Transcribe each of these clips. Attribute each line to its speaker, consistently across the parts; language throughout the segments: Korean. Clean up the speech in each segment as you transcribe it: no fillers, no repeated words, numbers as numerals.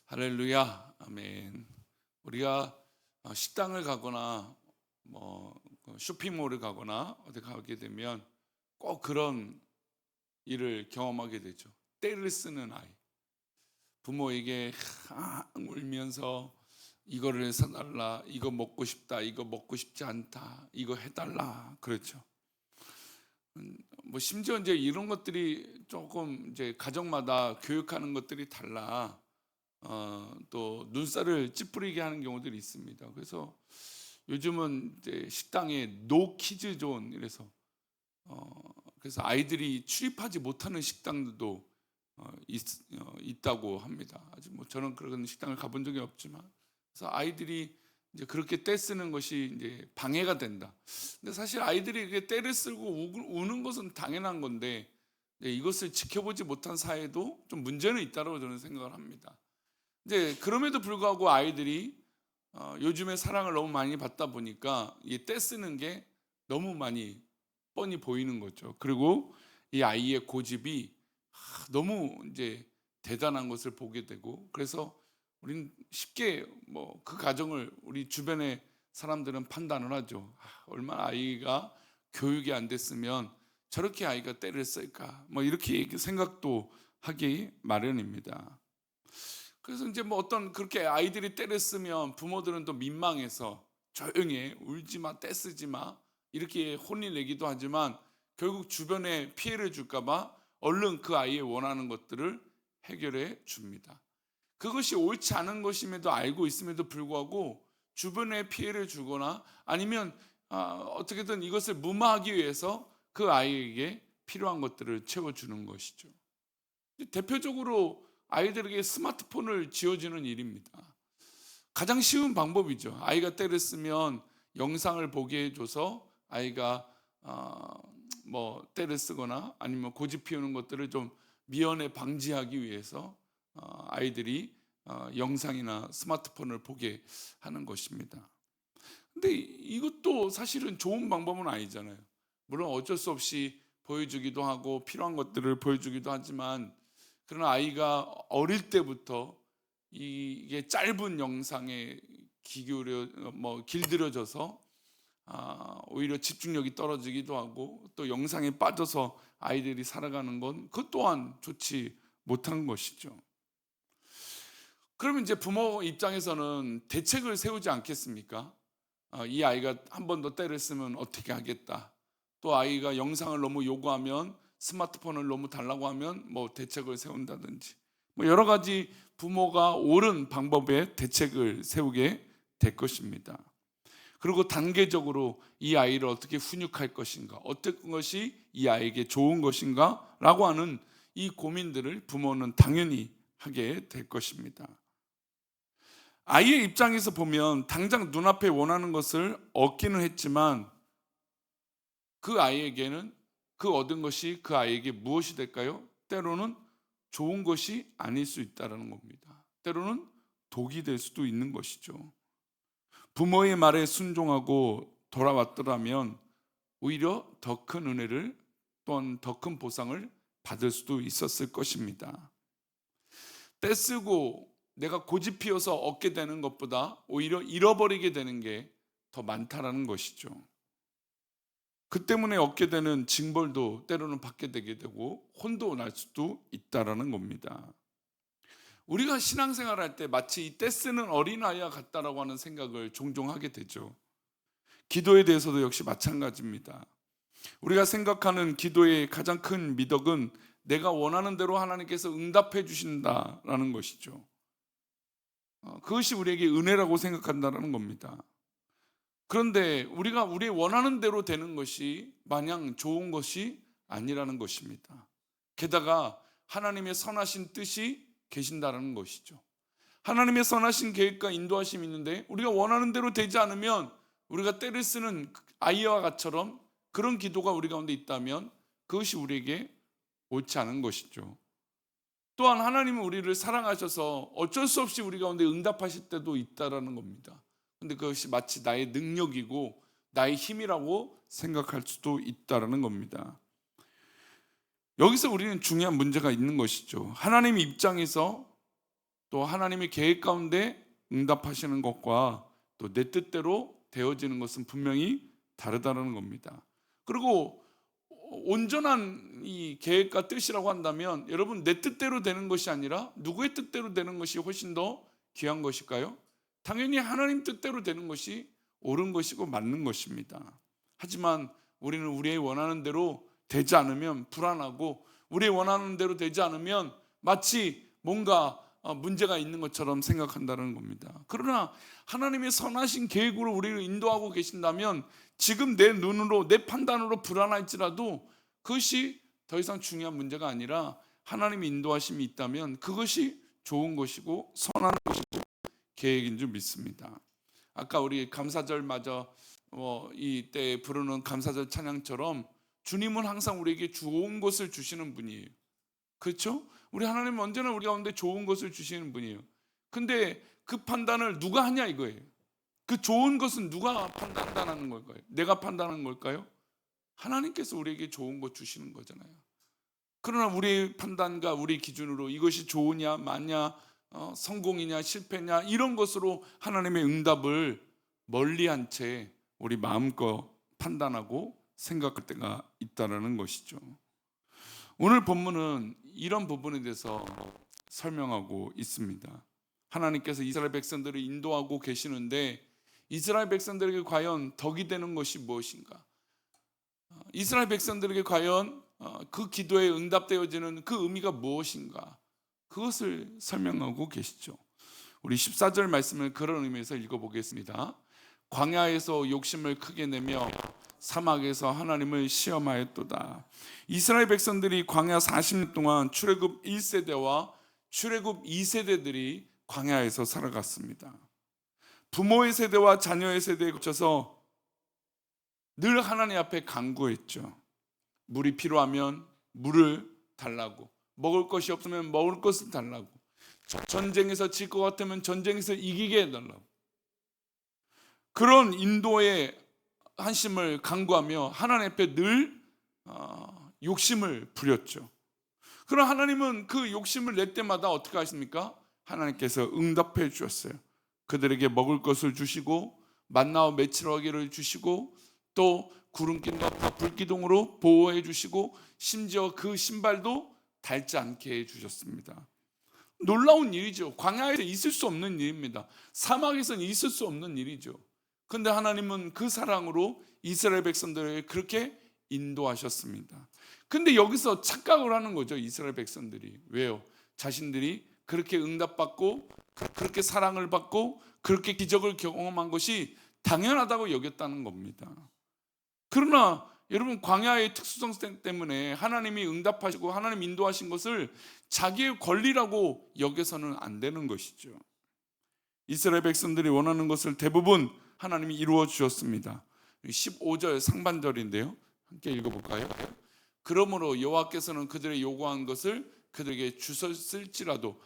Speaker 1: 할렐루야, 아멘. 우리가 식당을 가거나 쇼핑몰을 가거나 어디 가게 되면 꼭 그런 일을 경험하게 되죠. 떼를 쓰는 아이. 부모에게 울면서 이거를 사달라, 이거 먹고 싶다, 이거 먹고 싶지 않다, 이거 해달라, 그렇죠. 심지어 이제 이런 것들이 조금 이제 가정마다 교육하는 것들이 달라. 또 눈살을 찌푸리게 하는 경우들이 있습니다. 그래서 요즘은 이제 식당에 노 키즈 존 이래서 어, 그래서 아이들이 출입하지 못하는 식당들도 있다고 합니다. 아직 저는 그런 식당을 가본 적이 없지만, 그래서 아이들이 이제 그렇게 떼 쓰는 것이 이제 방해가 된다. 근데 사실 아이들이 이렇게 떼를 쓰고 우는 것은 당연한 건데, 이것을 지켜보지 못한 사회도 좀 문제는 있다고 저는 생각을 합니다. 이제 그럼에도 불구하고 아이들이 요즘에 사랑을 너무 많이 받다 보니까 이 떼쓰는 게 너무 많이 뻔히 보이는 거죠. 그리고 이 아이의 고집이 너무 이제 대단한 것을 보게 되고, 그래서 우리는 쉽게 그 가정을 우리 주변의 사람들은 판단을 하죠. 얼마나 아이가 교육이 안 됐으면 저렇게 아이가 떼를 쓸까, 이렇게 생각도 하기 마련입니다. 그래서 이제 어떤 그렇게 아이들이 떼를 쓰면 부모들은 또 민망해서 조용히 해, 울지 마, 떼쓰지 마, 이렇게 혼을 내기도 하지만 결국 주변에 피해를 줄까봐 얼른 그 아이의 원하는 것들을 해결해 줍니다. 그것이 옳지 않은 것임에도 알고 있음에도 불구하고 주변에 피해를 주거나 아니면 어떻게든 이것을 무마하기 위해서 그 아이에게 필요한 것들을 채워주는 것이죠. 대표적으로 아이들에게 스마트폰을 쥐어주는 일입니다. 가장 쉬운 방법이죠. 아이가 때를 쓰면 영상을 보게 해줘서 아이가 때를 쓰거나 아니면 고집 피우는 것들을 좀 미연에 방지하기 위해서 아이들이 영상이나 스마트폰을 보게 하는 것입니다. 근데 이것도 사실은 좋은 방법은 아니잖아요. 물론 어쩔 수 없이 보여주기도 하고 필요한 것들을 보여주기도 하지만, 그러나 아이가 어릴 때부터 이게 짧은 영상에 길들여져서 오히려 집중력이 떨어지기도 하고 또 영상에 빠져서 아이들이 살아가는 건 그것 또한 좋지 못한 것이죠. 그러면 이제 부모 입장에서는 대책을 세우지 않겠습니까? 이 아이가 한 번 더 때를 쓰면 어떻게 하겠다. 또 아이가 영상을 너무 요구하면, 스마트폰을 너무 달라고 하면 대책을 세운다든지, 여러 가지 부모가 옳은 방법의 대책을 세우게 될 것입니다. 그리고 단계적으로 이 아이를 어떻게 훈육할 것인가, 어떤 것이 이 아이에게 좋은 것인가 라고 하는 이 고민들을 부모는 당연히 하게 될 것입니다. 아이의 입장에서 보면 당장 눈앞에 원하는 것을 얻기는 했지만, 그 아이에게는 그 얻은 것이 그 아이에게 무엇이 될까요? 때로는 좋은 것이 아닐 수 있다는 겁니다. 때로는 독이 될 수도 있는 것이죠. 부모의 말에 순종하고 돌아왔더라면 오히려 더 큰 은혜를, 또한 더 큰 보상을 받을 수도 있었을 것입니다. 떼쓰고 내가 고집 피워서 얻게 되는 것보다 오히려 잃어버리게 되는 게 더 많다라는 것이죠. 그 때문에 얻게 되는 징벌도 때로는 받게 되게 되고 혼도 날 수도 있다라는 겁니다. 우리가 신앙생활할 때 마치 이 떼쓰는 어린아이와 같다라고 하는 생각을 종종 하게 되죠. 기도에 대해서도 역시 마찬가지입니다. 우리가 생각하는 기도의 가장 큰 미덕은 내가 원하는 대로 하나님께서 응답해 주신다라는 것이죠. 그것이 우리에게 은혜라고 생각한다는 겁니다. 그런데 우리가 우리 원하는 대로 되는 것이 마냥 좋은 것이 아니라는 것입니다. 게다가 하나님의 선하신 뜻이 계신다는 것이죠. 하나님의 선하신 계획과 인도하심이 있는데 우리가 원하는 대로 되지 않으면, 우리가 때를 쓰는 아이와 같처럼 그런 기도가 우리 가운데 있다면 그것이 우리에게 옳지 않은 것이죠. 또한 하나님은 우리를 사랑하셔서 어쩔 수 없이 우리 가운데 응답하실 때도 있다라는 겁니다. 근데 그것이 마치 나의 능력이고 나의 힘이라고 생각할 수도 있다라는 겁니다. 여기서 우리는 중요한 문제가 있는 것이죠. 하나님 입장에서 또 하나님의 계획 가운데 응답하시는 것과 또 내 뜻대로 되어지는 것은 분명히 다르다는 겁니다. 그리고 온전한 이 계획과 뜻이라고 한다면 여러분, 내 뜻대로 되는 것이 아니라 누구의 뜻대로 되는 것이 훨씬 더 귀한 것일까요? 당연히 하나님 뜻대로 되는 것이 옳은 것이고 맞는 것입니다. 하지만 우리는 우리의 원하는 대로 되지 않으면 불안하고, 우리의 원하는 대로 되지 않으면 마치 뭔가 문제가 있는 것처럼 생각한다는 겁니다. 그러나 하나님의 선하신 계획으로 우리를 인도하고 계신다면 지금 내 눈으로, 내 판단으로 불안할지라도 그것이 더 이상 중요한 문제가 아니라 하나님의 인도하심이 있다면 그것이 좋은 것이고 선한 것이고 계획인 줄 믿습니다. 아까 우리 감사절마저 이때 부르는 감사절 찬양처럼 주님은 항상 우리에게 좋은 것을 주시는 분이에요. 그렇죠? 우리 하나님은 언제나 우리 가운데 좋은 것을 주시는 분이에요. 근데 그 판단을 누가 하냐 이거예요. 그 좋은 것은 누가 판단하는 걸까요? 내가 판단하는 걸까요? 하나님께서 우리에게 좋은 것 주시는 거잖아요. 그러나 우리의 판단과 우리 기준으로 이것이 좋으냐 마냐, 성공이냐 실패냐, 이런 것으로 하나님의 응답을 멀리한 채 우리 마음껏 판단하고 생각할 때가 있다는 것이죠. 오늘 본문은 이런 부분에 대해서 설명하고 있습니다. 하나님께서 이스라엘 백성들을 인도하고 계시는데 이스라엘 백성들에게 과연 덕이 되는 것이 무엇인가? 이스라엘 백성들에게 과연 그 기도에 응답되어지는 그 의미가 무엇인가? 그것을 설명하고 계시죠. 우리 14절 말씀을 그런 의미에서 읽어보겠습니다. 광야에서 욕심을 크게 내며 사막에서 하나님을 시험하였도다. 이스라엘 백성들이 광야 40년 동안 출애굽 1세대와 출애굽 2세대들이 광야에서 살아갔습니다. 부모의 세대와 자녀의 세대에 거쳐서 늘 하나님 앞에 간구했죠. 물이 필요하면 물을 달라고, 먹을 것이 없으면 먹을 것을 달라고, 전쟁에서 질 것 같으면 전쟁에서 이기게 해달라고, 그런 인도의 한심을 간구하며 하나님 앞에 늘 욕심을 부렸죠. 그럼 하나님은 그 욕심을 낼 때마다 어떻게 하십니까? 하나님께서 응답해 주셨어요. 그들에게 먹을 것을 주시고 만나와 메추라기를 주시고 또 구름기둥과 불기둥으로 보호해 주시고 심지어 그 신발도 닳지 않게 해 주셨습니다. 놀라운 일이죠. 광야에서 있을 수 없는 일입니다. 사막에서는 있을 수 없는 일이죠. 그런데 하나님은 그 사랑으로 이스라엘 백성들을 그렇게 인도하셨습니다. 근데 여기서 착각을 하는 거죠, 이스라엘 백성들이. 왜요? 자신들이 그렇게 응답받고 그렇게 사랑을 받고 그렇게 기적을 경험한 것이 당연하다고 여겼다는 겁니다. 그러나 여러분, 광야의 특수성 때문에 하나님이 응답하시고 하나님 인도하신 것을 자기의 권리라고 여겨서는 안 되는 것이죠. 이스라엘 백성들이 원하는 것을 대부분 하나님이 이루어 주셨습니다. 15절 상반절인데요, 함께 읽어볼까요? 그러므로 여호와께서는 그들의 요구한 것을 그들에게 주셨을지라도,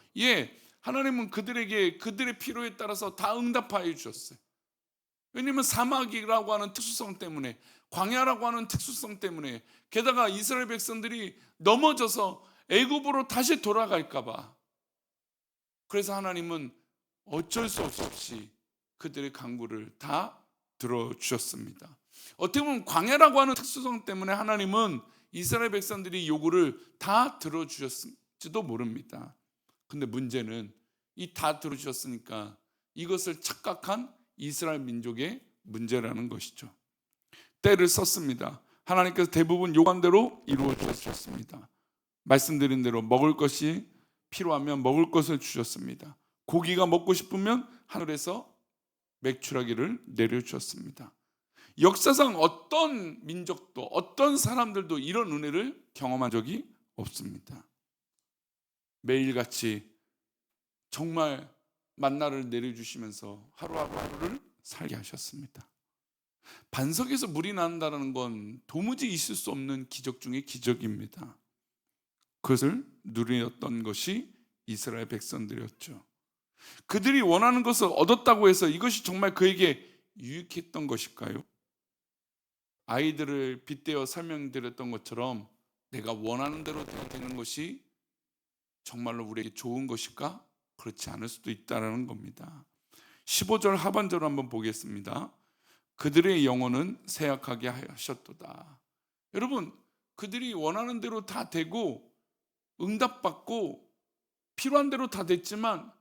Speaker 1: 하나님은 그들에게 그들의 필요에 따라서 다 응답하여 주셨어요. 왜냐하면 사막이라고 하는 특수성 때문에, 광야라고 하는 특수성 때문에, 게다가 이스라엘 백성들이 넘어져서 애굽으로 다시 돌아갈까 봐, 그래서 하나님은 어쩔 수 없이 그들의 간구를 다 들어주셨습니다. 어떻게 보면 광야라고 하는 특수성 때문에 하나님은 이스라엘 백성들이 요구를 다 들어주셨을지도 모릅니다. 근데 문제는 이 다 들어주셨으니까 이것을 착각한 이스라엘 민족의 문제라는 것이죠. 때를 썼습니다. 하나님께서 대부분 요구한 대로 이루어 주셨습니다. 말씀드린 대로 먹을 것이 필요하면 먹을 것을 주셨습니다. 고기가 먹고 싶으면 하늘에서 맥추라기를 내려주셨습니다. 역사상 어떤 민족도 어떤 사람들도 이런 은혜를 경험한 적이 없습니다. 매일같이 정말 만나를 내려주시면서 하루하루를 살게 하셨습니다. 반석에서 물이 난다는 건 도무지 있을 수 없는 기적 중의 기적입니다. 그것을 누렸던 것이 이스라엘 백성들이었죠. 그들이 원하는 것을 얻었다고 해서 이것이 정말 그에게 유익했던 것일까요? 아이들을 빗대어 설명드렸던 것처럼 내가 원하는 대로 되는 것이 정말로 우리에게 좋은 것일까? 그렇지 않을 수도 있다는 겁니다. 15절 하반절을 한번 보겠습니다. 그들의 영혼은 쇠약하게 하셨도다. 여러분, 그들이 원하는 대로 다 되고 응답받고 필요한 대로 다 됐지만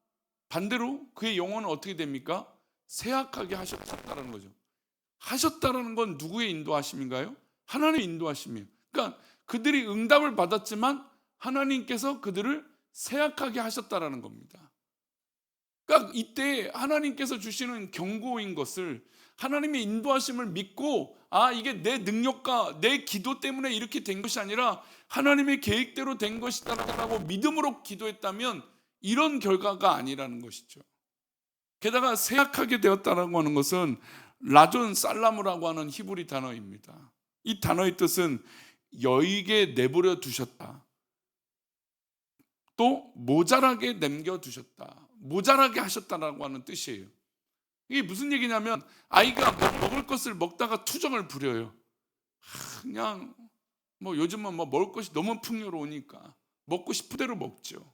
Speaker 1: 반대로 그의 영혼은 어떻게 됩니까? 쇠약하게 하셨다는 거죠. 하셨다는 건 누구의 인도하심인가요? 하나님의 인도하심이에요. 그러니까 그들이 응답을 받았지만 하나님께서 그들을 쇠약하게 하셨다는 겁니다. 그러니까 이때 하나님께서 주시는 경고인 것을, 하나님의 인도하심을 믿고 이게 내 능력과 내 기도 때문에 이렇게 된 것이 아니라 하나님의 계획대로 된 것이다라고 믿음으로 기도했다면 이런 결과가 아니라는 것이죠. 게다가 쇠약하게 되었다라고 하는 것은 라존 살라무라고 하는 히브리 단어입니다. 이 단어의 뜻은 여익에 내버려 두셨다, 또 모자라게 남겨두셨다, 모자라게 하셨다라고 하는 뜻이에요. 이게 무슨 얘기냐면 아이가 먹을 것을 먹다가 투정을 부려요. 그냥 요즘은 먹을 것이 너무 풍요로우니까 먹고 싶은 대로 먹죠.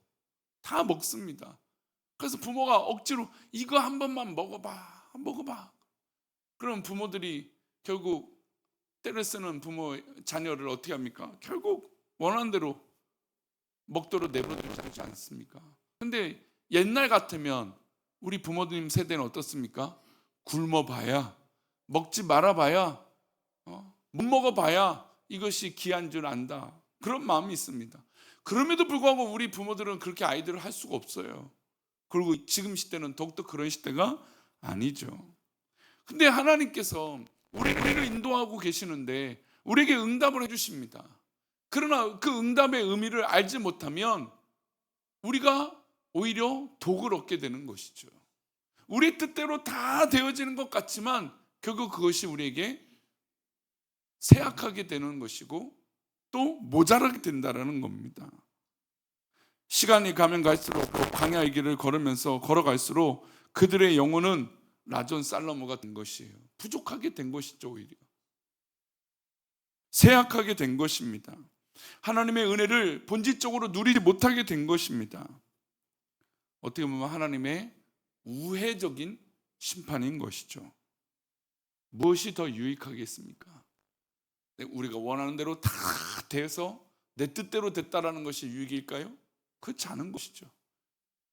Speaker 1: 다 먹습니다. 그래서 부모가 억지로 이거 한 번만 먹어봐. 그럼 부모들이 결국 때를 쓰는 부모 자녀를 어떻게 합니까? 결국 원하는 대로 먹도록 내버려두지 않습니까? 근데 옛날 같으면 우리 부모님 세대는 어떻습니까? 굶어봐야, 먹지 말아봐야, 못 먹어봐야 이것이 귀한 줄 안다, 그런 마음이 있습니다. 그럼에도 불구하고 우리 부모들은 그렇게 아이들을 할 수가 없어요. 그리고 지금 시대는 더욱더 그런 시대가 아니죠. 근데 하나님께서 우리를 인도하고 계시는데 우리에게 응답을 해주십니다. 그러나 그 응답의 의미를 알지 못하면 우리가 오히려 독을 얻게 되는 것이죠. 우리 뜻대로 다 되어지는 것 같지만 결국 그것이 우리에게 쇠약하게 되는 것이고 또 모자라게 된다는 겁니다. 시간이 가면 갈수록 광야의 길을 걸어갈수록 그들의 영혼은 라존 살라무가 된 것이에요. 부족하게 된 것이죠. 오히려 쇠약하게 된 것입니다. 하나님의 은혜를 본질적으로 누리지 못하게 된 것입니다. 어떻게 보면 하나님의 우회적인 심판인 것이죠. 무엇이 더 유익하겠습니까? 우리가 원하는 대로 다 돼서 내 뜻대로 됐다라는 것이 유익일까요? 그렇지 않은 것이죠.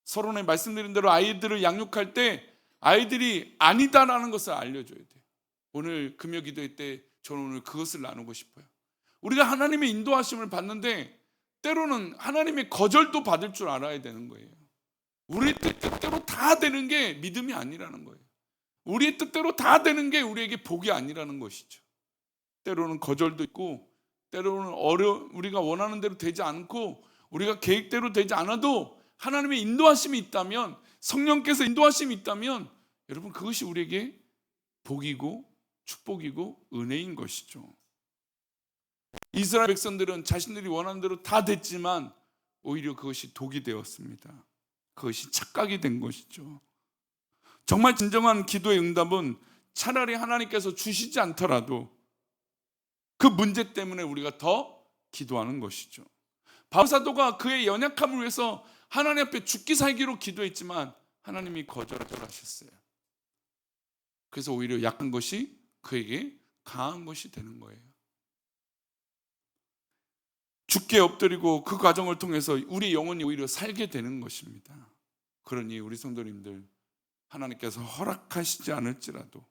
Speaker 1: 서론에 말씀드린 대로 아이들을 양육할 때 아이들이 아니다라는 것을 알려줘야 돼요. 오늘 금요 기도회 때 저는 오늘 그것을 나누고 싶어요. 우리가 하나님의 인도하심을 받는데 때로는 하나님의 거절도 받을 줄 알아야 되는 거예요. 우리 뜻대로 다 되는 게 믿음이 아니라는 거예요. 우리의 뜻대로 다 되는 게 우리에게 복이 아니라는 것이죠. 때로는 거절도 있고, 때로는 우리가 원하는 대로 되지 않고 우리가 계획대로 되지 않아도 하나님의 인도하심이 있다면, 성령께서 인도하심이 있다면 여러분 그것이 우리에게 복이고 축복이고 은혜인 것이죠. 이스라엘 백성들은 자신들이 원하는 대로 다 됐지만 오히려 그것이 독이 되었습니다. 그것이 착각이 된 것이죠. 정말 진정한 기도의 응답은 차라리 하나님께서 주시지 않더라도 그 문제 때문에 우리가 더 기도하는 것이죠. 바울 사도가 그의 연약함을 위해서 하나님 앞에 죽기 살기로 기도했지만 하나님이 거절하셨어요. 그래서 오히려 약한 것이 그에게 강한 것이 되는 거예요. 죽게 엎드리고 그 과정을 통해서 우리 영혼이 오히려 살게 되는 것입니다. 그러니 우리 성도님들, 하나님께서 허락하시지 않을지라도,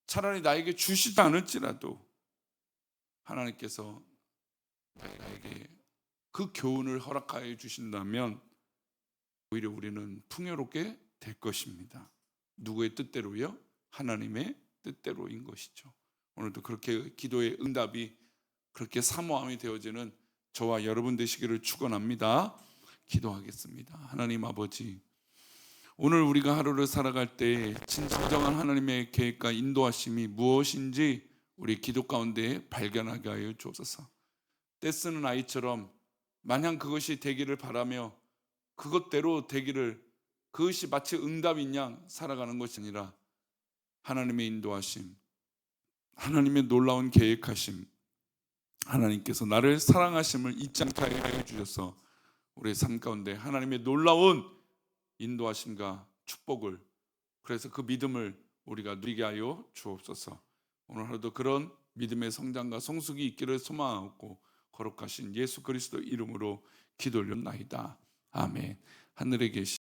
Speaker 1: 차라리 나에게 주시지 않을지라도 하나님께서 나에게 그 교훈을 허락하여 주신다면 오히려 우리는 풍요롭게 될 것입니다. 누구의 뜻대로요? 하나님의 뜻대로인 것이죠. 오늘도 그렇게 기도의 응답이 그렇게 사모함이 되어지는 저와 여러분 되시기를 축원합니다. 기도하겠습니다. 하나님 아버지, 오늘 우리가 하루를 살아갈 때 진정한 하나님의 계획과 인도하심이 무엇인지 우리 기도 가운데 발견하게 하여 주옵소서. 떼쓰는 아이처럼 마냥 그것이 되기를 바라며 그것대로 되기를, 그것이 마치 응답인 양 살아가는 것이 아니라 하나님의 인도하심, 하나님의 놀라운 계획하심, 하나님께서 나를 사랑하심을 잊지 않게 하여 주셔서 우리의 삶 가운데 하나님의 놀라운 인도하심과 축복을, 그래서 그 믿음을 우리가 누리게 하여 주옵소서. 오늘 하루도 그런 믿음의 성장과 성숙이 있기를 소망하고 거룩하신 예수 그리스도 이름으로 기도 올렸나이다. 아멘. 하늘에 계신